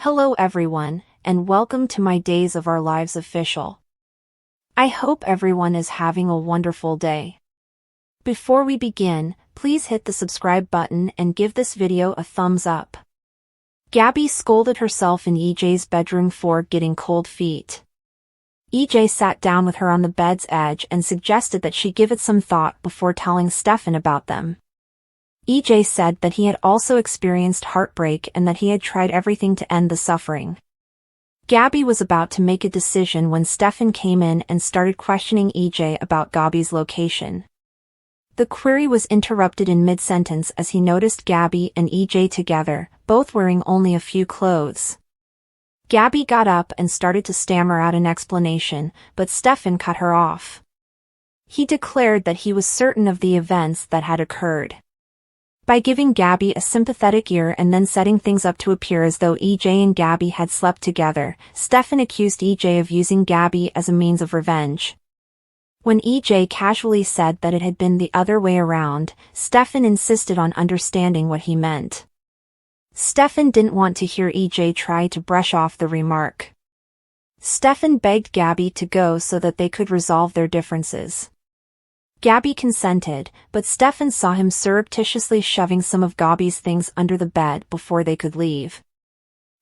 Hello everyone, and welcome to my Days of Our Lives official. I hope everyone is having a wonderful day. Before we begin, please hit the subscribe button and give this video a thumbs up. Gabi scolded herself in EJ's bedroom for getting cold feet. EJ sat down with her on the bed's edge and suggested that she give it some thought before telling Stefan about them. EJ said that he had also experienced heartbreak and that he had tried everything to end the suffering. Gabi was about to make a decision when Stefan came in and started questioning EJ about Gabi's location. The query was interrupted in mid-sentence as he noticed Gabi and EJ together, both wearing only a few clothes. Gabi got up and started to stammer out an explanation, but Stefan cut her off. He declared that he was certain of the events that had occurred. By giving Gabi a sympathetic ear and then setting things up to appear as though EJ and Gabi had slept together, Stefan accused EJ of using Gabi as a means of revenge. When EJ casually said that it had been the other way around, Stefan insisted on understanding what he meant. Stefan didn't want to hear EJ try to brush off the remark. Stefan begged Gabi to go so that they could resolve their differences. Gabi consented, but Stefan saw him surreptitiously shoving some of Gabi's things under the bed before they could leave.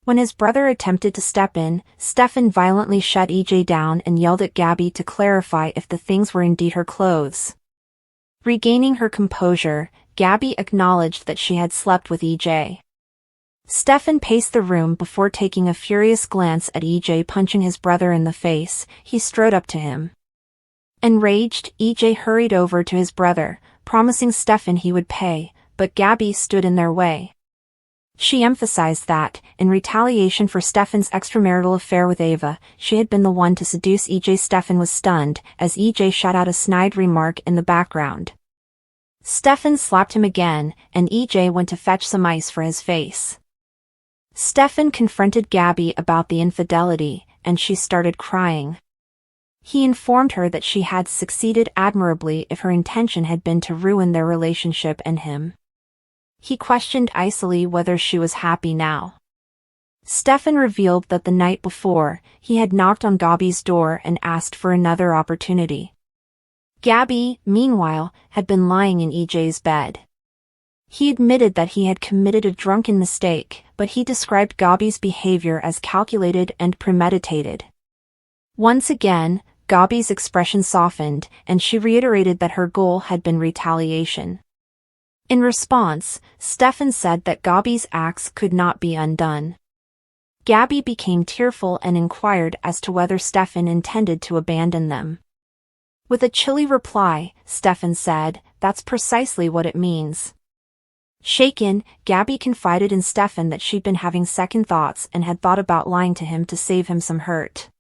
When his brother attempted to step in, Stefan violently shut EJ down and yelled at Gabi to clarify if the things were indeed her clothes. Regaining her composure, Gabi acknowledged that she had slept with EJ. Stefan paced the room before taking a furious glance at EJ punching his brother in the face. He strode up to him. Enraged, EJ hurried over to his brother, promising Stefan he would pay, but Gabi stood in their way. She emphasized that, in retaliation for Stefan's extramarital affair with Ava, she had been the one to seduce EJ. Stefan was stunned, as EJ shot out a snide remark in the background. Stefan slapped him again, and EJ went to fetch some ice for his face. Stefan confronted Gabi about the infidelity, and she started crying. He informed her that she had succeeded admirably if her intention had been to ruin their relationship and him. He questioned icily whether she was happy now. Stefan revealed that the night before, he had knocked on Gabi's door and asked for another opportunity. Gabi, meanwhile, had been lying in EJ's bed. He admitted that he had committed a drunken mistake, but he described Gabi's behavior as calculated and premeditated. Once again, Gabi's expression softened, and she reiterated that her goal had been retaliation. In response, Stefan said that Gabi's acts could not be undone. Gabi became tearful and inquired as to whether Stefan intended to abandon them. With a chilly reply, Stefan said, "That's precisely what it means." Shaken, Gabi confided in Stefan that she'd been having second thoughts and had thought about lying to him to save him some hurt.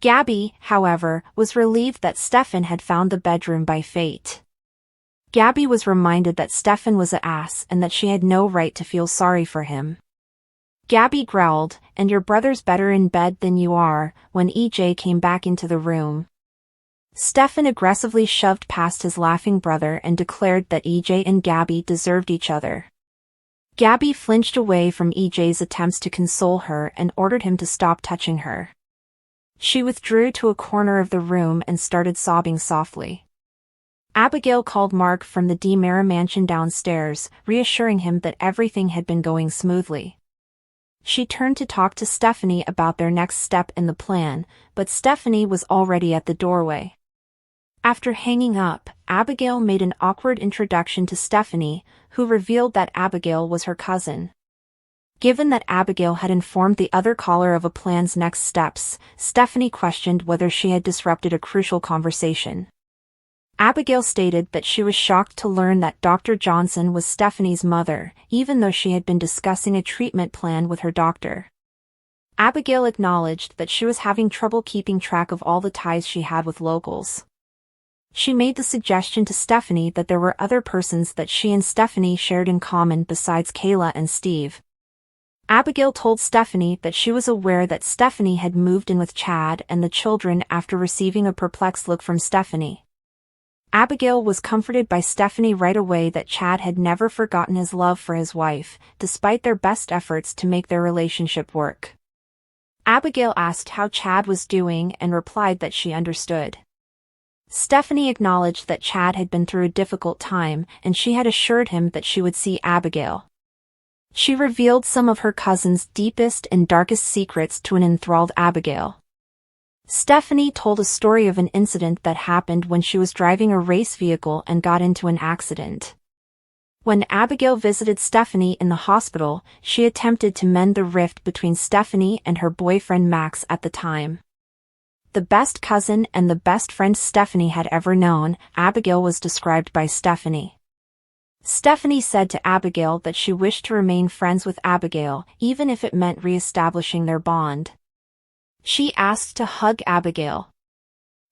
Gabi, however, was relieved that Stefan had found the bedroom by fate. Gabi was reminded that Stefan was an ass and that she had no right to feel sorry for him. Gabi growled, "And your brother's better in bed than you are," when EJ came back into the room. Stefan aggressively shoved past his laughing brother and declared that EJ and Gabi deserved each other. Gabi flinched away from EJ's attempts to console her and ordered him to stop touching her. She withdrew to a corner of the room and started sobbing softly. Abigail called Mark from the Mara mansion downstairs, reassuring him that everything had been going smoothly. She turned to talk to Stephanie about their next step in the plan, but Stephanie was already at the doorway. After hanging up, Abigail made an awkward introduction to Stephanie, who revealed that Abigail was her cousin. Given that Abigail had informed the other caller of a plan's next steps, Stephanie questioned whether she had disrupted a crucial conversation. Abigail stated that she was shocked to learn that Dr. Johnson was Stephanie's mother, even though she had been discussing a treatment plan with her doctor. Abigail acknowledged that she was having trouble keeping track of all the ties she had with locals. She made the suggestion to Stephanie that there were other persons that she and Stephanie shared in common besides Kayla and Steve. Abigail told Stephanie that she was aware that Stephanie had moved in with Chad and the children after receiving a perplexed look from Stephanie. Abigail was comforted by Stephanie right away that Chad had never forgotten his love for his wife, despite their best efforts to make their relationship work. Abigail asked how Chad was doing and replied that she understood. Stephanie acknowledged that Chad had been through a difficult time, and she had assured him that she would see Abigail. She revealed some of her cousin's deepest and darkest secrets to an enthralled Abigail. Stephanie told a story of an incident that happened when she was driving a race vehicle and got into an accident. When Abigail visited Stephanie in the hospital, she attempted to mend the rift between Stephanie and her boyfriend Max at the time. The best cousin and the best friend Stephanie had ever known, Abigail was described by Stephanie. Stephanie said to Abigail that she wished to remain friends with Abigail, even if it meant re-establishing their bond. She asked to hug Abigail.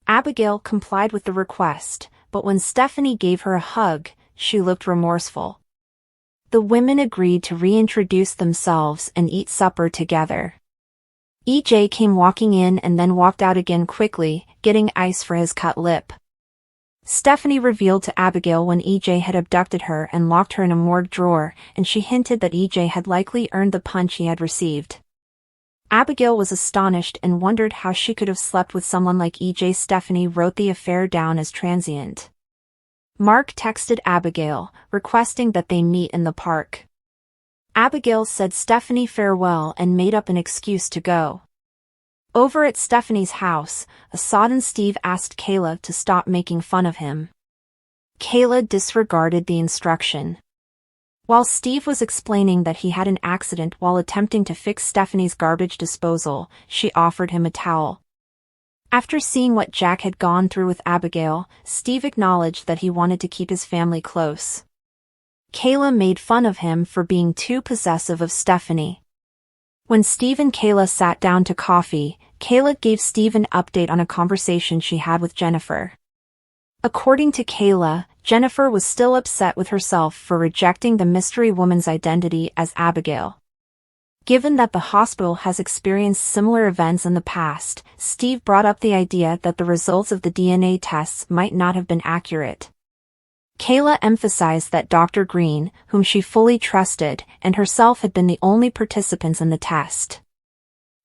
Abigail complied with the request, but when Stephanie gave her a hug, she looked remorseful. The women agreed to reintroduce themselves and eat supper together. EJ came walking in and then walked out again quickly, getting ice for his cut lip. Stephanie revealed to Abigail when EJ had abducted her and locked her in a morgue drawer, and she hinted that EJ had likely earned the punch he had received. Abigail was astonished and wondered how she could have slept with someone like EJ. Stephanie wrote the affair down as transient. Mark texted Abigail, requesting that they meet in the park. Abigail said Stephanie farewell and made up an excuse to go. Over at Stephanie's house, a sodden Steve asked Kayla to stop making fun of him. Kayla disregarded the instruction. While Steve was explaining that he had an accident while attempting to fix Stephanie's garbage disposal, she offered him a towel. After seeing what Jack had gone through with Abigail, Steve acknowledged that he wanted to keep his family close. Kayla made fun of him for being too possessive of Stephanie. When Steve and Kayla sat down to coffee, Kayla gave Steve an update on a conversation she had with Jennifer. According to Kayla, Jennifer was still upset with herself for rejecting the mystery woman's identity as Abigail. Given that the hospital has experienced similar events in the past, Steve brought up the idea that the results of the DNA tests might not have been accurate. Kayla emphasized that Dr. Green, whom she fully trusted, and herself had been the only participants in the test.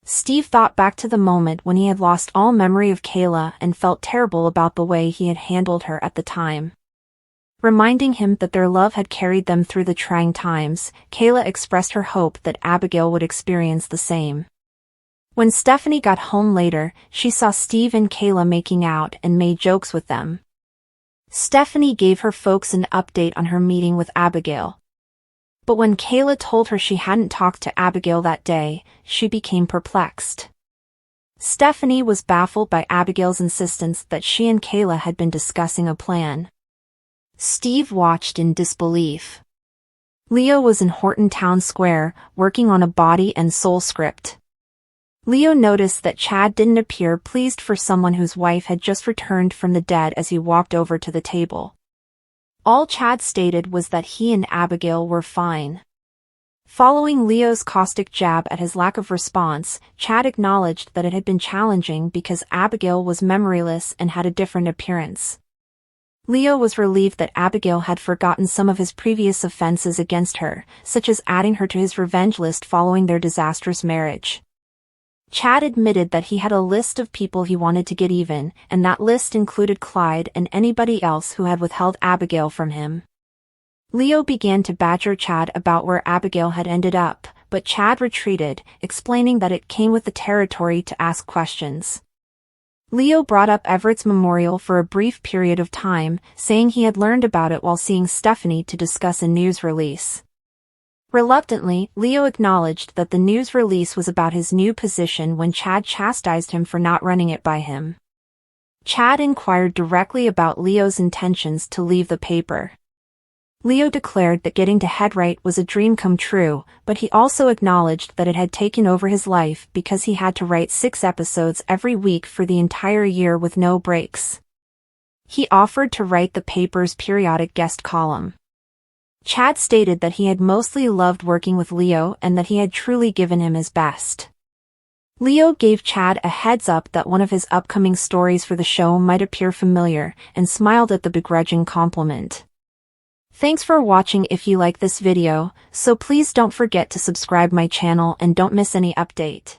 Steve thought back to the moment when he had lost all memory of Kayla and felt terrible about the way he had handled her at the time. Reminding him that their love had carried them through the trying times, Kayla expressed her hope that Abigail would experience the same. When Stephanie got home later, she saw Steve and Kayla making out and made jokes with them. Stephanie gave her folks an update on her meeting with Abigail. But when Kayla told her she hadn't talked to Abigail that day, she became perplexed. Stephanie was baffled by Abigail's insistence that she and Kayla had been discussing a plan. Steve watched in disbelief. Leo was in Horton Town Square, working on a body and soul script. Leo noticed that Chad didn't appear pleased for someone whose wife had just returned from the dead as he walked over to the table. All Chad stated was that he and Abigail were fine. Following Leo's caustic jab at his lack of response, Chad acknowledged that it had been challenging because Abigail was memoryless and had a different appearance. Leo was relieved that Abigail had forgotten some of his previous offenses against her, such as adding her to his revenge list following their disastrous marriage. Chad admitted that he had a list of people he wanted to get even, and that list included Clyde and anybody else who had withheld Abigail from him. Leo began to badger Chad about where Abigail had ended up, but Chad retreated, explaining that it came with the territory to ask questions. Leo brought up Everett's memorial for a brief period of time, saying he had learned about it while seeing Stephanie to discuss a news release. Reluctantly, Leo acknowledged that the news release was about his new position when Chad chastised him for not running it by him. Chad inquired directly about Leo's intentions to leave the paper. Leo declared that getting to Headright was a dream come true, but he also acknowledged that it had taken over his life because he had to write 6 episodes every week for the entire year with no breaks. He offered to write the paper's periodic guest column. Chad stated that he had mostly loved working with Leo and that he had truly given him his best. Leo gave Chad a heads up that one of his upcoming stories for the show might appear familiar and smiled at the begrudging compliment. Thanks for watching. If you like this video, so please don't forget to subscribe my channel and don't miss any update.